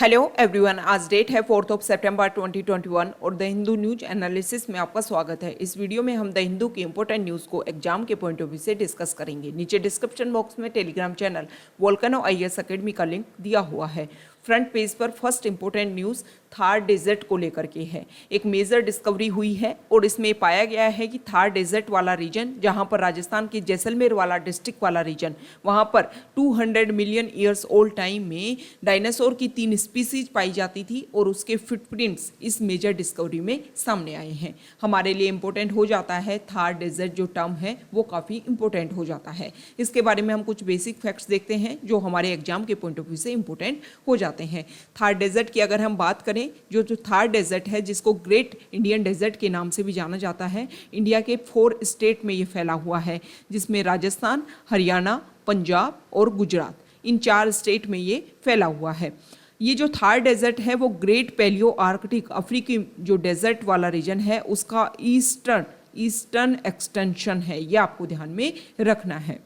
Hello everyone, आज date है 4 सितंबर 2021 और द हिंदू न्यूज एनालिसिस में आपका स्वागत है। इस वीडियो में हम द हिंदू की इंपॉर्टेंट न्यूज़ को एग्जाम के पॉइंट ऑफ व्यू से डिस्कस करेंगे। नीचे डिस्क्रिप्शन बॉक्स में Telegram channel volcano IAS academy का लिंक दिया हुआ है। फ्रंट पेज पर first important news Thar desert को लेकर के है। एक मेजर डिस्कवरी हुई है और इसमें पाया गया है कि थार डेजर्ट वाला रीजन, जहां पर राजस्थान के जैसलमेर वाला डिस्ट्रिक्ट वाला रीजन, वहां पर 200 मिलियन ईयर्स ओल्ड टाइम में डायनासोर की 3 स्पीसीज पाई जाती थी और उसके फुटप्रिंट्स इस मेजर डिस्कवरी में सामने आए हैं। हमारे लिए इंपॉर्टेंट हो जाता है थार डेजर्ट, जो टर्म है वो काफ़ी इंपॉर्टेंट हो जाता है। इसके बारे में हम कुछ बेसिक फैक्ट्स देखते हैं जो हमारे एग्जाम के पॉइंट ऑफ व्यू से इंपॉर्टेंट हो जाते हैं। थार डेजर्ट की अगर हम बात करें, जो थार डेजर्ट है, जिसको ग्रेट इंडियन डेजर्ट के नाम से भी जाना जाता है, इंडिया के 4 स्टेट में ये फैला हुआ है, जिसमें राजस्थान, हरियाणा, पंजाब और गुजरात, इन 4 स्टेट में ये फैला हुआ है। ये जो थार डेजर्ट है वो ग्रेट पैलियो आर्कटिक अफ्रीकी जो डेजर्ट वाला रीजन है उसका ईस्टर्न एक्सटेंशन है, ये आपको ध्यान में रखना है।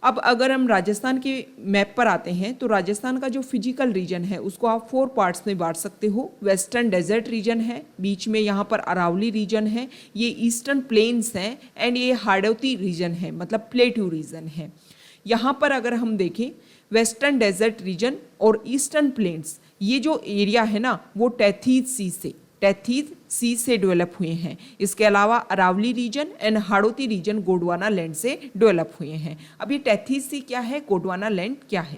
अब अगर हम राजस्थान के मैप पर आते हैं तो राजस्थान का जो फिजिकल रीजन है उसको आप 4 पार्ट्स में बांट सकते हो। वेस्टर्न डेजर्ट रीजन है, बीच में यहाँ पर अरावली रीजन है, ये ईस्टर्न प्लेन्स हैं, एंड ये हाड़ौती रीजन है, मतलब प्लेट्यू रीजन है। यहाँ पर अगर हम देखें वेस्टर्न डेजर्ट रीजन और ईस्टर्न प्लेन्स, ये जो एरिया है ना वो टैथीज सी से डेवलप हुए हैं। इसके अलावा Aravalli region and Hadoti region Gondwana land से डेवलप हुए हैं। अब ये टैथीज सी क्या है, गोंडवाना लैंड क्या है?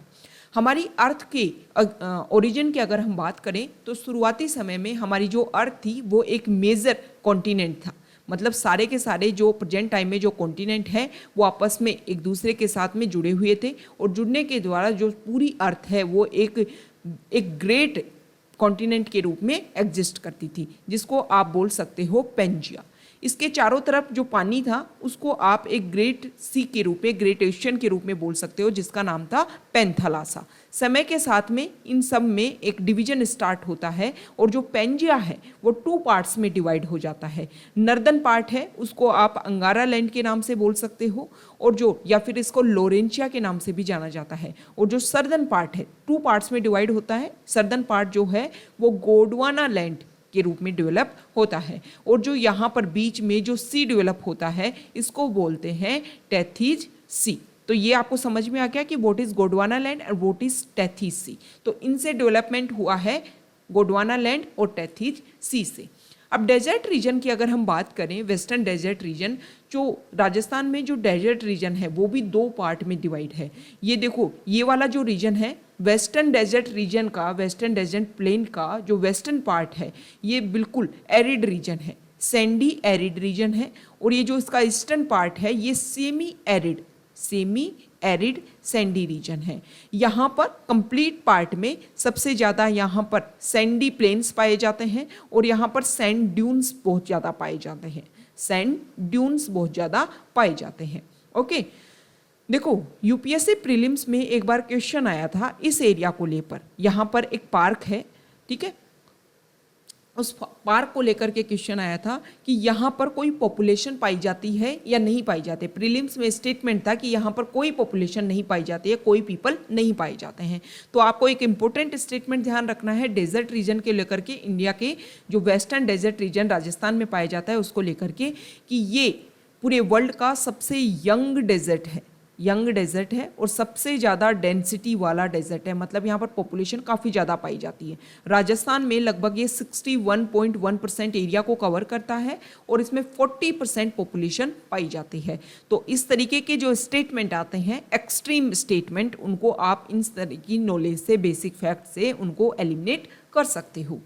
हमारी अर्थ के ओरिजिन की अगर हम बात करें तो शुरुआती समय में हमारी जो अर्थ थी वो एक मेजर कॉन्टिनेंट था, मतलब सारे के सारे जो प्रेजेंट टाइम में जो कॉन्टिनेंट है वो आपस में एक दूसरे के साथ में जुड़े हुए थे और जुड़ने के द्वारा जो पूरी अर्थ है वो एक ग्रेट कॉन्टिनेंट के रूप में एग्जिस्ट करती थी, जिसको आप बोल सकते हो पेंजिया। इसके चारों तरफ जो पानी था उसको आप एक ग्रेट सी के रूप में, ग्रेट ओशन के रूप में बोल सकते हो, जिसका नाम था पेंथालासा। समय के साथ में इन सब में एक डिवीजन स्टार्ट होता है और जो पेंजिया है वो 2 पार्ट्स में डिवाइड हो जाता है। नर्दर्न पार्ट है उसको आप अंगारा लैंड के नाम से बोल सकते हो, और जो या फिर इसको लोरेंशिया के नाम से भी जाना जाता है। और जो सर्दर्न पार्ट है 2 पार्ट्स में डिवाइड होता है। सर्दर्न पार्ट जो है वो गोंडवाना लैंड के रूप में डेवलप होता है, और जो यहाँ पर बीच में जो सी डेवलप होता है इसको बोलते हैं टैथीज सी। तो ये आपको समझ में आ गया कि व्हाट इज गोंडवाना लैंड और व्हाट इज टैथीज सी। तो इनसे डेवलपमेंट हुआ है गोंडवाना लैंड और टैथीज सी से। अब डेजर्ट रीजन की अगर हम बात करें, वेस्टर्न डेजर्ट रीजन, जो राजस्थान में जो डेजर्ट रीजन है वो भी 2 पार्ट में डिवाइड है। ये देखो, ये वाला जो रीजन है वेस्टर्न डेजर्ट रीजन का, वेस्टर्न डेजर्ट प्लेन का जो वेस्टर्न पार्ट है ये बिल्कुल एरिड रीजन है, सैंडी एरिड रीजन है। और ये जो इसका ईस्टर्न पार्ट है ये सेमी एरिड सैंडी रीजन है। यहाँ पर कंप्लीट पार्ट में सबसे ज़्यादा यहाँ पर सैंडी प्लेन्स पाए जाते हैं और यहाँ पर सैंड ड्यून्स बहुत ज़्यादा पाए जाते हैं। ओके, देखो यूपीएससी प्रीलिम्स में एक बार क्वेश्चन आया था इस एरिया को लेकर। यहाँ पर एक पार्क है, ठीक है, उस पार्क को लेकर के क्वेश्चन आया था कि यहाँ पर कोई पॉपुलेशन पाई जाती है या नहीं पाई जाती। प्रीलिम्स में स्टेटमेंट था कि यहाँ पर कोई पॉपुलेशन नहीं पाई जाती है, कोई पीपल नहीं पाए जाते हैं। तो आपको एक इंपॉर्टेंट स्टेटमेंट ध्यान रखना है डेजर्ट रीजन के लेकर के, इंडिया के जो वेस्टर्न डेजर्ट रीजन राजस्थान में पाया जाता है उसको लेकर के, कि ये पूरे वर्ल्ड का सबसे यंग डेजर्ट है और सबसे ज़्यादा डेंसिटी वाला डेजर्ट है, मतलब यहाँ पर पॉपुलेशन काफ़ी ज़्यादा पाई जाती है। राजस्थान में लगभग ये 61.1% एरिया को कवर करता है और इसमें 40% पॉपुलेशन पाई जाती है। तो इस तरीके के जो स्टेटमेंट आते हैं एक्सट्रीम स्टेटमेंट, उनको आप इन तरह की नॉलेज से, बेसिक फैक्ट से उनको एलिमिनेट कर सकते हो।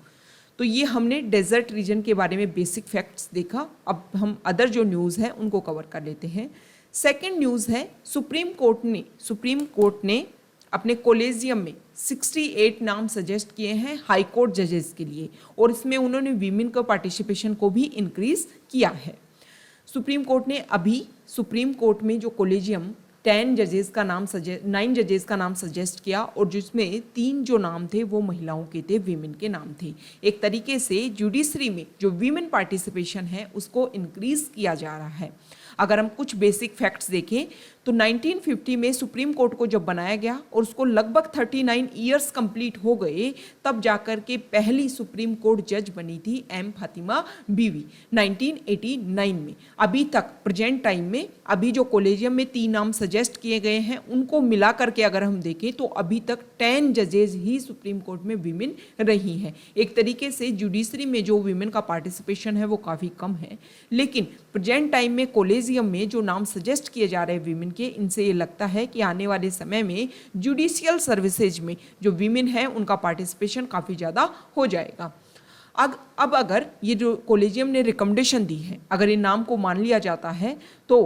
तो ये हमने डेजर्ट रीजन के बारे में बेसिक फैक्ट्स देखा। अब हम अदर जो न्यूज़ है उनको कवर कर लेते हैं। सेकेंड न्यूज़ है सुप्रीम कोर्ट ने अपने कॉलेजियम में 68 नाम सजेस्ट किए हैं हाई कोर्ट जजेस के लिए, और इसमें उन्होंने वीमेन का पार्टिसिपेशन को भी इंक्रीज किया है। सुप्रीम कोर्ट में जो कॉलेजियम 9 जजेस का नाम सजेस्ट किया, और जिसमें 3 जो नाम थे वो महिलाओं के थे, वीमेन के नाम थे। एक तरीके से जुडिशरी में जो वीमेन पार्टिसिपेशन है उसको इंक्रीज किया जा रहा है। अगर हम कुछ बेसिक फैक्ट्स देखें तो 1950 में सुप्रीम कोर्ट को जब बनाया गया और उसको लगभग 39 ईयर्स कंप्लीट हो गए, तब जाकर के पहली सुप्रीम कोर्ट जज बनी थी एम फातिमा बीवी 1989 में। अभी तक प्रेजेंट टाइम में अभी जो कॉलेजियम में 3 नाम सजेस्ट किए गए हैं उनको मिला करके अगर हम देखें तो अभी तक 10 जजेज ही सुप्रीम कोर्ट में विमेन रही हैं। एक तरीके से जुडिशरी में जो विमेन का पार्टिसिपेशन है वो काफ़ी कम है, लेकिन प्रेजेंट टाइम में कॉलेजियम में जो नाम सजेस्ट किए जा रहे हैं विमेन के, इनसे ये लगता है कि आने वाले समय में जुडिशियल सर्विसेज में जो विमेन है उनका पार्टिसिपेशन काफ़ी ज़्यादा हो जाएगा। अब अगर ये जो कॉलेजियम ने रिकमेंडेशन दी है, अगर ये नाम को मान लिया जाता है तो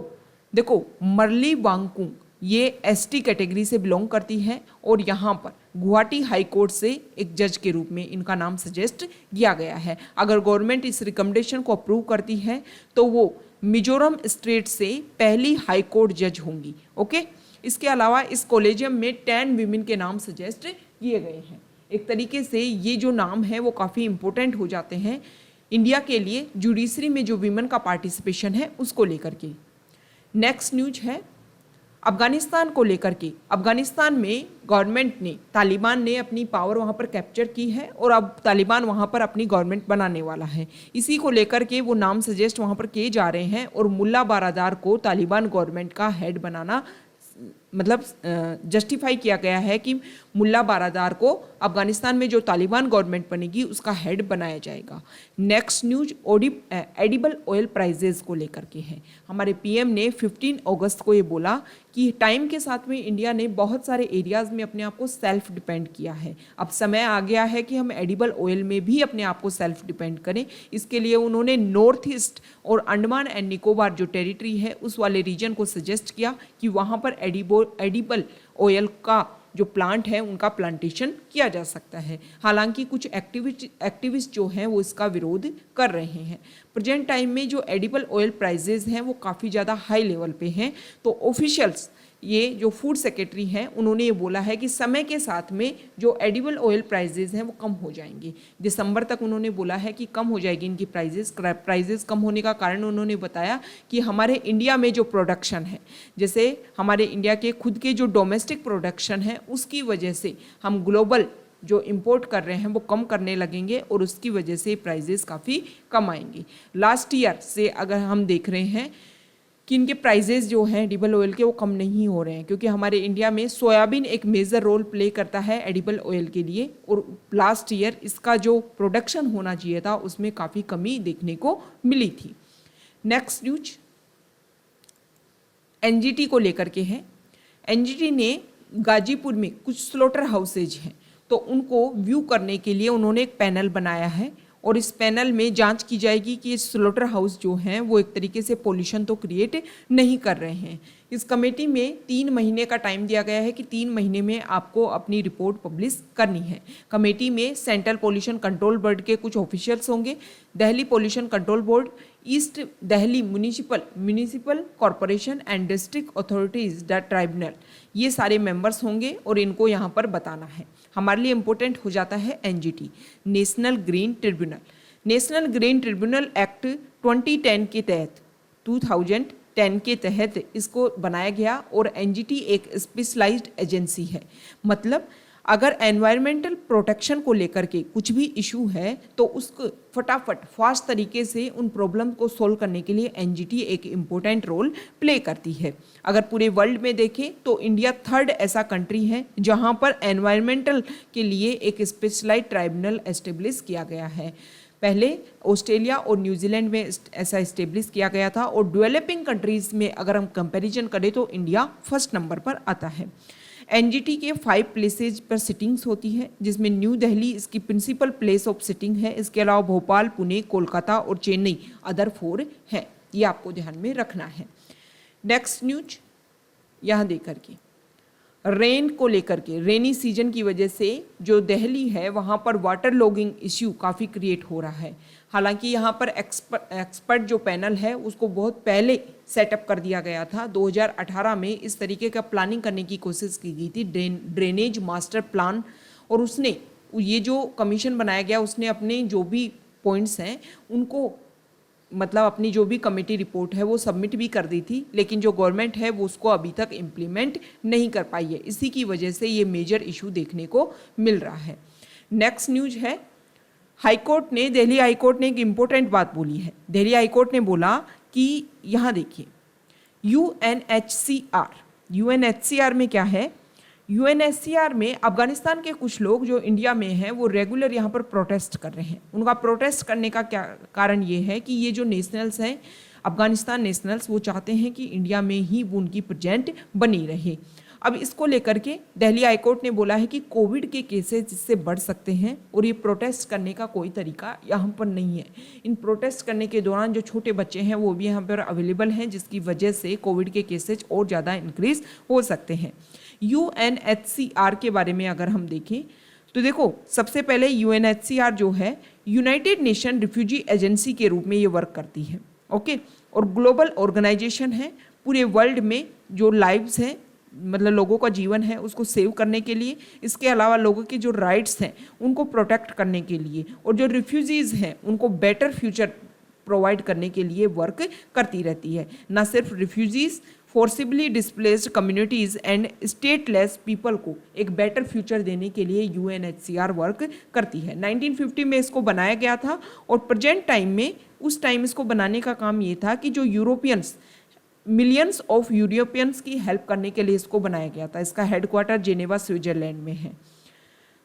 देखो मरली वांगकुंग ये एसटी कैटेगरी से बिलोंग करती है और यहाँ पर गुवाहाटी हाई कोर्ट से एक जज के रूप में इनका नाम सजेस्ट किया गया है। अगर गवर्नमेंट इस रिकमेंडेशन को अप्रूव करती है तो वो मिजोरम स्टेट से पहली हाई कोर्ट जज होंगी। ओके, इसके अलावा इस कॉलेजियम में 10 विमेन के नाम सजेस्ट किए गए हैं। एक तरीके से ये जो नाम है वो काफ़ी इंपॉर्टेंट हो जाते हैं इंडिया के लिए जुडिशरी में जो विमेन का पार्टिसिपेशन है उसको लेकर के। नेक्स्ट न्यूज है अफगानिस्तान को लेकर के। अफगानिस्तान में गवर्नमेंट ने, तालिबान ने अपनी पावर वहाँ पर कैप्चर की है और अब तालिबान वहाँ पर अपनी गवर्नमेंट बनाने वाला है। इसी को लेकर के वो नाम सजेस्ट वहाँ पर किए जा रहे हैं और मुल्ला बारादार को तालिबान गवर्नमेंट का हेड बनाना मतलब जस्टिफाई किया गया है कि मुल्ला बारादार को अफगानिस्तान में जो तालिबान गवर्नमेंट बनेगी उसका हेड बनाया जाएगा। Next news edible oil prices को लेकर के है। हमारे पीएम ने 15 अगस्त को ये बोला कि टाइम के साथ में इंडिया ने बहुत सारे एरियाज़ में अपने आप को सेल्फ डिपेंड किया है। अब समय आ गया है कि हम एडिबल ऑयल में भी अपने आप को सेल्फ डिपेंड करें। इसके लिए उन्होंने नॉर्थ ईस्ट और अंडमान एंड निकोबार जो टेरिटरी है उस वाले रीजन को सजेस्ट किया कि वहाँ पर एडिबल ऑयल का जो प्लांट है उनका प्लांटेशन किया जा सकता है। हालांकि कुछ एक्टिविस्ट जो हैं वो इसका विरोध कर रहे हैं। प्रेजेंट टाइम में जो एडिबल ऑयल प्राइजेज हैं वो काफ़ी ज़्यादा हाई लेवल पे हैं। तो ऑफिशियल्स, ये जो फूड सेक्रेटरी हैं, उन्होंने ये बोला है कि समय के साथ में जो एडिबल ऑयल प्राइजेज हैं वो कम हो जाएंगे। दिसंबर तक उन्होंने बोला है कि कम हो जाएगी इनकी प्राइजेज कम होने का कारण उन्होंने बताया कि हमारे इंडिया में जो प्रोडक्शन है, जैसे हमारे इंडिया के खुद के जो डोमेस्टिक प्रोडक्शन है उसकी वजह से हम ग्लोबल जो इंपोर्ट कर रहे हैं वो कम करने लगेंगे और उसकी वजह से प्राइजेस काफ़ी कम आएंगी। लास्ट ईयर से अगर हम देख रहे हैं कि इनके प्राइजेस जो हैं एडिबल ऑयल के वो कम नहीं हो रहे हैं, क्योंकि हमारे इंडिया में सोयाबीन एक मेजर रोल प्ले करता है एडिबल ऑयल के लिए और लास्ट ईयर इसका जो प्रोडक्शन होना चाहिए था उसमें काफ़ी कमी देखने को मिली थी। नेक्स्ट न्यूज एनजीटी को लेकर के है। एनजीटी ने गाजीपुर में कुछ स्लॉटर हाउसेज हैं तो उनको व्यू करने के लिए उन्होंने एक पैनल बनाया है और इस पैनल में जांच की जाएगी कि ये स्लॉटर हाउस जो हैं वो एक तरीके से पोल्यूशन तो क्रिएट नहीं कर रहे हैं। इस कमेटी में 3 महीने का टाइम दिया गया है कि 3 महीने में आपको अपनी रिपोर्ट पब्लिश करनी है। कमेटी में सेंट्रल पोल्यूशन कंट्रोल बोर्ड के कुछ ऑफिशियल्स होंगे, Delhi pollution control board, east Delhi municipal corporation and district authorities the tribunal, ये सारे मेंबर्स होंगे और इनको यहाँ पर बताना है। हमारे लिए इम्पोर्टेंट हो जाता है NGT, national green tribunal. National green tribunal act 2010 के तहत 2010 के तहत इसको बनाया गया और एनजीटी एक स्पेशलाइज्ड एजेंसी है। मतलब अगर एनवायरमेंटल प्रोटेक्शन को लेकर के कुछ भी इशू है तो उसको फटाफट फास्ट तरीके से उन प्रॉब्लम को सोल्व करने के लिए एनजीटी एक इम्पोर्टेंट रोल प्ले करती है। अगर पूरे वर्ल्ड में देखें तो इंडिया 3rd ऐसा कंट्री है जहां पर एनवायरमेंटल के लिए एक स्पेशलाइज्ड ट्राइब्यूनल एस्टेब्लिश किया गया है। पहले ऑस्ट्रेलिया और न्यूजीलैंड में ऐसा इस्टेब्लिश किया गया था और डेवलपिंग कंट्रीज़ में अगर हम कंपैरिजन करें तो इंडिया 1st नंबर पर आता है। एनजीटी के 5 प्लेसेज पर सिटिंग्स होती है जिसमें न्यू दिल्ली इसकी प्रिंसिपल प्लेस ऑफ सिटिंग है। इसके अलावा भोपाल, पुणे, कोलकाता और चेन्नई अदर 4 हैं। ये आपको ध्यान में रखना है। नेक्स्ट न्यूज यहाँ देकर के रेन को लेकर के, रेनी सीजन की वजह से जो दिल्ली है वहाँ पर वाटर लॉगिंग इश्यू काफ़ी क्रिएट हो रहा है। हालांकि यहाँ पर एक्सपर्ट जो पैनल है उसको बहुत पहले सेटअप कर दिया गया था। 2018 में इस तरीके का प्लानिंग करने की कोशिश की गई थी, ड्रेनेज मास्टर प्लान, और उसने ये जो कमीशन बनाया गया उसने अपने जो भी पॉइंट्स हैं उनको मतलब अपनी जो भी कमेटी रिपोर्ट है वो सबमिट भी कर दी थी, लेकिन जो गवर्नमेंट है वो उसको अभी तक इम्प्लीमेंट नहीं कर पाई है। इसी की वजह से ये मेजर इशू देखने को मिल रहा है। नेक्स्ट न्यूज है, हाईकोर्ट ने, दिल्ली हाईकोर्ट ने एक इम्पोर्टेंट बात बोली है। दिल्ली हाईकोर्ट ने बोला कि यहाँ देखिए, यूएनएचसीआर में क्या है, यूएनएचसीआर में अफगानिस्तान के कुछ लोग जो इंडिया में हैं वो रेगुलर यहाँ पर प्रोटेस्ट कर रहे हैं। उनका प्रोटेस्ट करने का क्या कारण ये है कि ये जो नेशनल्स हैं, अफगानिस्तान नेशनल्स, वो चाहते हैं कि इंडिया में ही वो उनकी प्रेजेंट बनी रहे। अब इसको लेकर के दिल्ली हाईकोर्ट ने बोला है कि कोविड के केसेस इससे बढ़ सकते हैं और ये प्रोटेस्ट करने का कोई तरीका यहाँ पर नहीं है। इन प्रोटेस्ट करने के दौरान जो छोटे बच्चे हैं वो भी यहाँ पर अवेलेबल हैं, जिसकी वजह से कोविड के केसेज और ज़्यादा इंक्रीज हो सकते हैं। यूएनएचसीआर के बारे में अगर हम देखें तो देखो, सबसे पहले यूएनएचसीआर जो है यूनाइटेड नेशन रिफ्यूजी एजेंसी के रूप में ये वर्क करती है, ओके, और ग्लोबल ऑर्गेनाइजेशन है। पूरे वर्ल्ड में जो लाइव्स हैं, मतलब लोगों का जीवन है, उसको सेव करने के लिए, इसके अलावा लोगों के जो राइट्स हैं उनको प्रोटेक्ट करने के लिए, और जो रिफ्यूजीज़ हैं उनको बेटर फ्यूचर प्रोवाइड करने के लिए वर्क करती रहती है। ना सिर्फ refugees, forcibly displaced communities and stateless people को एक बेटर फ्यूचर देने के लिए यूएनएचसीआर वर्क करती है। 1950 में इसको बनाया गया था, और प्रेजेंट टाइम में, उस टाइम इसको बनाने का काम ये था कि जो यूरोपियंस, मिलियंस ऑफ यूरोपियंस की हेल्प करने के लिए इसको बनाया गया था। इसका हेडक्वार्टर जेनेवा स्विट्जरलैंड में है।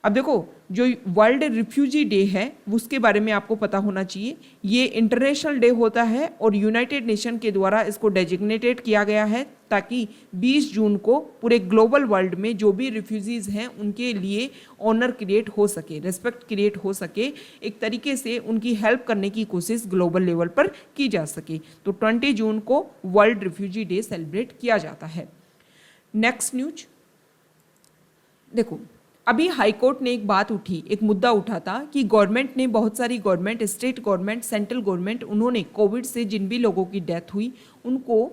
अब देखो, जो वर्ल्ड रिफ्यूजी डे है उसके बारे में आपको पता होना चाहिए। ये इंटरनेशनल डे होता है और यूनाइटेड नेशन के द्वारा इसको डेजिग्नेटेड किया गया है ताकि 20 जून को पूरे ग्लोबल वर्ल्ड में जो भी रिफ्यूजीज़ हैं उनके लिए ऑनर क्रिएट हो सके, रेस्पेक्ट क्रिएट हो सके, एक तरीके से उनकी हेल्प करने की कोशिश ग्लोबल लेवल पर की जा सके। तो 20 जून को वर्ल्ड रिफ्यूजी डे सेलिब्रेट किया जाता है। नेक्स्ट न्यूज देखो, अभी हाईकोर्ट ने एक बात उठी, एक मुद्दा उठा था कि गवर्नमेंट ने, बहुत सारी government, state government, central government, उन्होंने कोविड से जिन भी लोगों की डेथ हुई उनको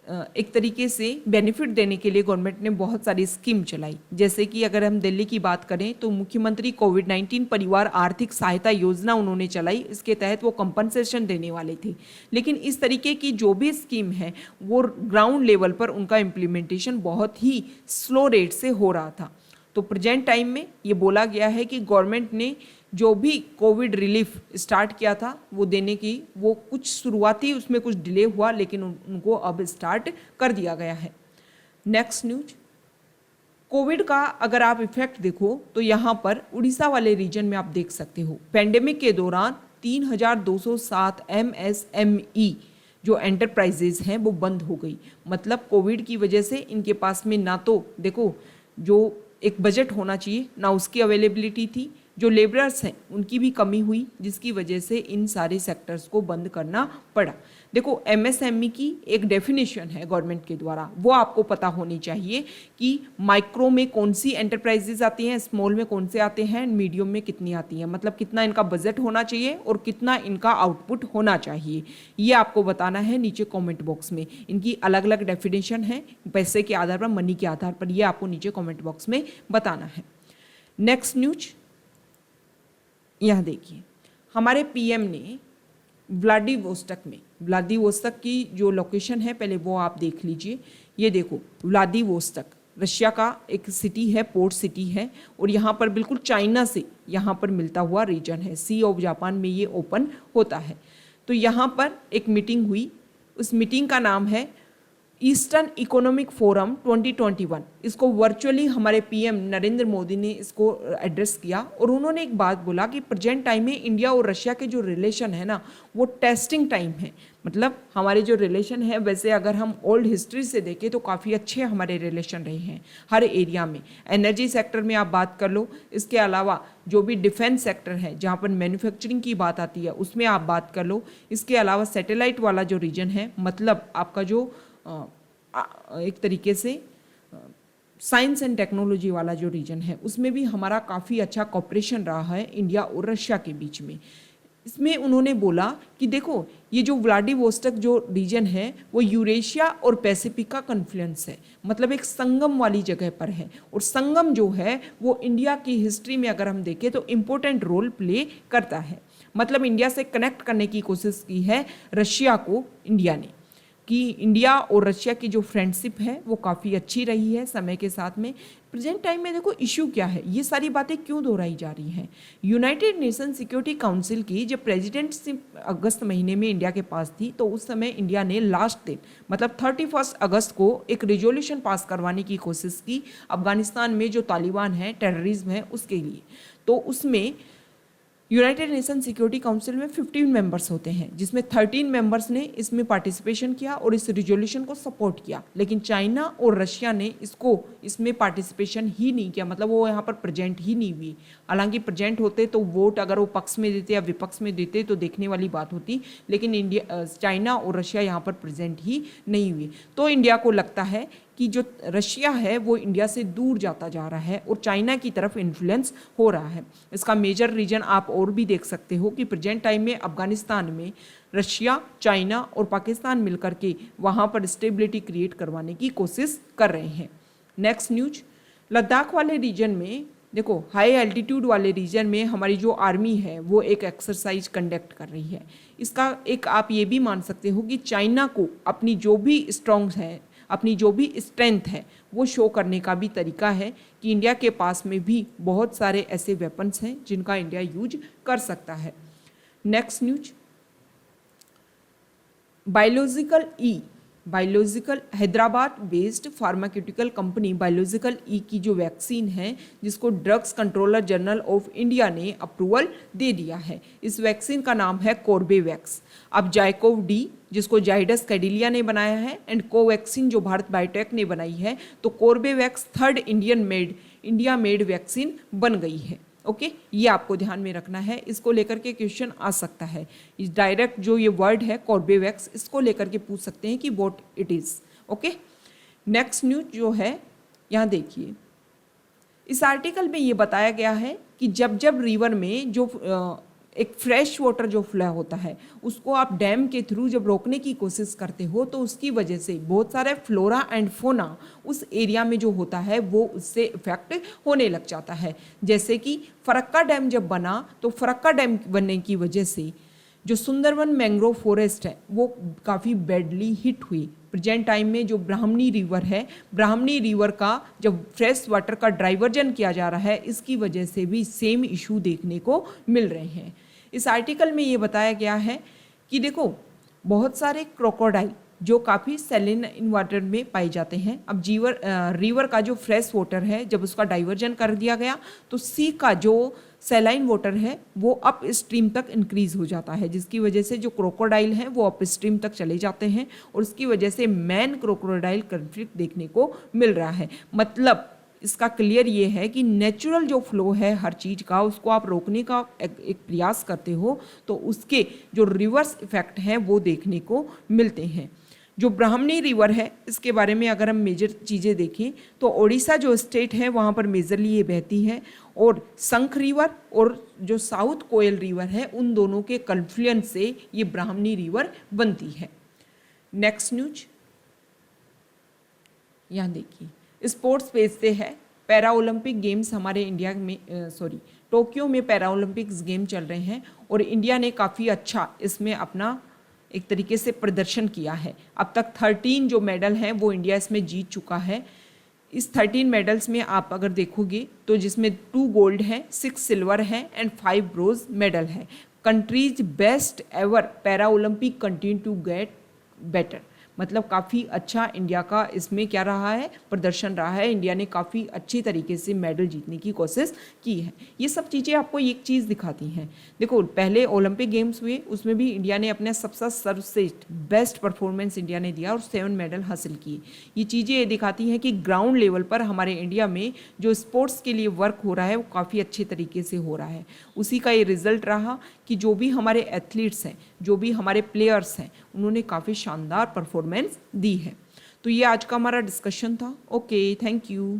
एक तरीके से बेनिफिट देने के लिए गवर्नमेंट ने बहुत सारी स्कीम चलाई। जैसे कि अगर हम दिल्ली की बात करें तो मुख्यमंत्री कोविड-19 परिवार आर्थिक सहायता योजना उन्होंने चलाई। इसके तहत वो कंपनसेशन देने वाले थे, लेकिन इस तरीके की जो भी स्कीम है वो ग्राउंड लेवल पर उनका इम्प्लीमेंटेशन बहुत ही स्लो रेट से हो रहा था। तो प्रेजेंट टाइम में ये बोला गया है कि गवर्नमेंट ने जो भी कोविड रिलीफ स्टार्ट किया था वो देने की, वो कुछ शुरुआती उसमें कुछ डिले हुआ, लेकिन उनको अब स्टार्ट कर दिया गया है। नेक्स्ट न्यूज, कोविड का अगर आप इफेक्ट देखो तो यहाँ पर उड़ीसा वाले रीजन में आप देख सकते हो, पेंडेमिक के दौरान 3207 MSME जो एंटरप्राइजेज हैं वो बंद हो गई। मतलब कोविड की वजह से इनके पास में ना तो देखो जो एक बजट होना चाहिए, ना उसकी अवेलेबिलिटी थी, जो लेबरर्स हैं उनकी भी कमी हुई, जिसकी वजह से इन सारे सेक्टर्स को बंद करना पड़ा। देखो, MSME की एक डेफिनेशन है गवर्नमेंट के द्वारा, वो आपको पता होनी चाहिए कि माइक्रो में कौन सी एंटरप्राइजेज आती हैं, स्मॉल में कौन से आते हैं, मीडियम में कितनी आती हैं, मतलब कितना इनका बजट होना चाहिए और कितना इनका आउटपुट होना चाहिए, ये आपको बताना है नीचे कॉमेंट बॉक्स में। इनकी अलग अलग डेफिनेशन है, पैसे के आधार पर, मनी के आधार पर, ये आपको नीचे कॉमेंट बॉक्स में बताना है। नेक्स्ट न्यूज, यहाँ देखिए, हमारे PM ने व्लादिवोस्तोक में, व्लादिवोस्तोक की जो लोकेशन है पहले वो आप देख लीजिए। ये देखो, व्लादिवोस्तोक रशिया का एक सिटी है, पोर्ट सिटी है, और यहाँ पर बिल्कुल चाइना से यहाँ पर मिलता हुआ रीजन है, सी ऑफ जापान में ये ओपन होता है। तो यहाँ पर एक मीटिंग हुई, उस मीटिंग का नाम है ईस्टर्न इकोनॉमिक फोरम 2021। इसको वर्चुअली हमारे PM नरेंद्र मोदी ने इसको एड्रेस किया, और उन्होंने एक बात बोला कि प्रेजेंट टाइम में इंडिया और रशिया के जो रिलेशन है ना, वो टेस्टिंग टाइम है। मतलब हमारे जो रिलेशन है, वैसे अगर हम ओल्ड हिस्ट्री से देखें तो काफ़ी अच्छे हमारे रिलेशन रहे हैं हर एरिया में। एनर्जी सेक्टर में आप बात कर लो, इसके अलावा जो भी डिफेंस सेक्टर है जहाँ पर मैन्युफैक्चरिंग की बात आती है उसमें आप बात कर लो, इसके अलावा सैटेलाइट वाला जो रीजन है, मतलब आपका जो एक तरीके से साइंस एंड टेक्नोलॉजी वाला जो रीजन है, उसमें भी हमारा काफ़ी अच्छा कॉपरेशन रहा है इंडिया और रशिया के बीच में। इसमें उन्होंने बोला कि देखो ये जो व्लादिवोस्टोक जो रीजन है वो यूरेशिया और पैसिफिक का कन्फ्लुएंस है, मतलब एक संगम वाली जगह पर है। और संगम जो है वो इंडिया की हिस्ट्री में अगर हम देखें तो इम्पोर्टेंट रोल प्ले करता है। मतलब इंडिया से कनेक्ट करने की कोशिश की है रशिया को इंडिया ने, कि इंडिया और रशिया की जो फ्रेंडशिप है वो काफ़ी अच्छी रही है समय के साथ में। प्रेजेंट टाइम में देखो इशू क्या है, ये सारी बातें क्यों दोहराई जा रही हैं। यूनाइटेड नेशन सिक्योरिटी काउंसिल की जब प्रेसिडेंटशिप अगस्त महीने में इंडिया के पास थी तो उस समय इंडिया ने लास्ट दिन मतलब 31 अगस्त को एक रिजोल्यूशन पास करवाने की कोशिश की अफगानिस्तान में जो तालिबान है, टेररिज्म है, उसके लिए। तो उसमें यूनाइटेड नेशन सिक्योरिटी काउंसिल में 15 मेंबर्स होते हैं, जिसमें 13 मेंबर्स ने इसमें पार्टिसिपेशन किया और इस रिजोल्यूशन को सपोर्ट किया। लेकिन चाइना और रशिया ने इसमें पार्टिसिपेशन ही नहीं किया, मतलब वो यहाँ पर प्रेजेंट ही नहीं हुई। हालांकि प्रेजेंट होते तो वोट अगर वो पक्ष में देते या विपक्ष में देते तो देखने वाली बात होती, लेकिन चाइना और रशिया यहाँ पर प्रेजेंट ही नहीं हुई। तो इंडिया को लगता है कि जो रशिया है वो इंडिया से दूर जाता जा रहा है और चाइना की तरफ इन्फ्लुएंस हो रहा है। इसका मेजर रीजन आप और भी देख सकते हो कि प्रेजेंट टाइम में अफगानिस्तान में रशिया, चाइना और पाकिस्तान मिलकर के वहाँ पर स्टेबिलिटी क्रिएट करवाने की कोशिश कर रहे हैं। नेक्स्ट न्यूज, लद्दाख वाले रीजन में देखो, हाई एल्टीट्यूड वाले रीजन में हमारी जो आर्मी है वो एक एक्सरसाइज कंडक्ट कर रही है। इसका एक आप ये भी मान सकते हो कि चाइना को अपनी जो भी स्ट्रॉन्ग है, अपनी जो भी स्ट्रेंथ है वो शो करने का भी तरीका है कि इंडिया के पास में भी बहुत सारे ऐसे वेपन्स हैं जिनका इंडिया यूज कर सकता है। Next news, biological Hyderabad based pharmaceutical company biological E की जो वैक्सीन है जिसको drugs controller general of India ने अप्रूवल दे दिया है। इस वैक्सीन का नाम है कॉर्बेवैक्स। अब जाइकोव डी जिसको जाइडस कैडिलिया ने बनाया है एंड कोवैक्सीन जो भारत बायोटेक ने बनाई है, तो Corbevax third India made vaccine बन गई है। ओके, ये आपको ध्यान में रखना है, इसको लेकर के क्वेश्चन आ सकता है। इस डायरेक्ट जो ये वर्ड है कॉर्बेवैक्स, इसको लेकर के पूछ सकते हैं कि what it is. Okay, next news जो है यहाँ देखिए, इस आर्टिकल में ये बताया गया है कि जब जब रिवर में जो एक फ्रेश वाटर जो फ्लो होता है उसको आप डैम के थ्रू जब रोकने की कोशिश करते हो तो उसकी वजह से बहुत सारे फ्लोरा एंड फोना उस एरिया में जो होता है वो उससे इफेक्ट होने लग जाता है। जैसे कि फरक्का डैम जब बना तो फरक्का डैम बनने की वजह से जो सुंदरवन मैंग्रोव फॉरेस्ट है वो काफ़ी बैडली हिट हुई। प्रेजेंट टाइम में जो ब्राह्मणी रिवर है, ब्राह्मणी रिवर का जब फ्रेश वाटर का डाइवर्जन किया जा रहा है इसकी वजह से भी सेम इशू देखने को मिल रहे हैं। इस आर्टिकल में ये बताया गया है कि देखो बहुत सारे क्रोकोडाइल जो काफ़ी सैलिन इन वाटर में पाए जाते हैं। अब रिवर का जो फ्रेश वाटर है जब उसका डाइवर्जन कर दिया गया तो सी का जो सैलाइन वाटर है वो अप स्ट्रीम तक इंक्रीज हो जाता है, जिसकी वजह से जो क्रोकोडाइल हैं वो अप स्ट्रीम तक चले जाते हैं और उसकी वजह से मैन क्रोकोडाइल कन्फ्लिक्ट देखने को मिल रहा है। मतलब इसका क्लियर ये है कि नेचुरल जो फ्लो है हर चीज़ का उसको आप रोकने का एक प्रयास करते हो तो उसके जो रिवर्स इफेक्ट हैं वो देखने को मिलते हैं। जो ब्राह्मणी रिवर है इसके बारे में अगर हम मेजर चीज़ें देखें तो ओडिशा जो स्टेट है वहाँ पर मेजरली ये बहती है और शंख रिवर और जो साउथ कोयल रिवर है उन दोनों के कन्फ्लुएंस से ये ब्राह्मणी रिवर बनती है। नेक्स्ट न्यूज यहाँ देखिए, स्पोर्ट्स पेज से है। पैरा ओलंपिक गेम्स हमारे इंडिया में टोक्यो में पैरा ओलंपिक्स गेम चल रहे हैं और इंडिया ने काफ़ी अच्छा इसमें अपना एक तरीके से प्रदर्शन किया है। अब तक 13 जो मेडल हैं वो इंडिया इसमें जीत चुका है। इस 13 मेडल्स में आप अगर देखोगे तो जिसमें 2 गोल्ड हैं, 6 सिल्वर हैं एंड 5 ब्रोंज मेडल है। Country's best ever para Olympic continue to get better, मतलब काफ़ी अच्छा इंडिया का इसमें क्या रहा है, प्रदर्शन रहा है। इंडिया ने काफ़ी अच्छी तरीके से मेडल जीतने की कोशिश की है। ये सब चीज़ें आपको एक चीज़ दिखाती हैं। देखो पहले ओलंपिक गेम्स हुए उसमें भी इंडिया ने अपने सबसे सर्वश्रेष्ठ बेस्ट परफॉर्मेंस इंडिया ने दिया और 7 मेडल हासिल किए। ये चीज़ें ये दिखाती हैं कि ग्राउंड लेवल पर हमारे इंडिया में जो स्पोर्ट्स के लिए वर्क हो रहा है वो काफ़ी अच्छे तरीके से हो रहा है। उसी का ये रिजल्ट रहा कि जो भी हमारे एथलीट्स हैं, जो भी हमारे प्लेयर्स हैं, उन्होंने काफ़ी शानदार परफॉर्मेंस दी है। तो ये आज का हमारा डिस्कशन था। Okay, thank you.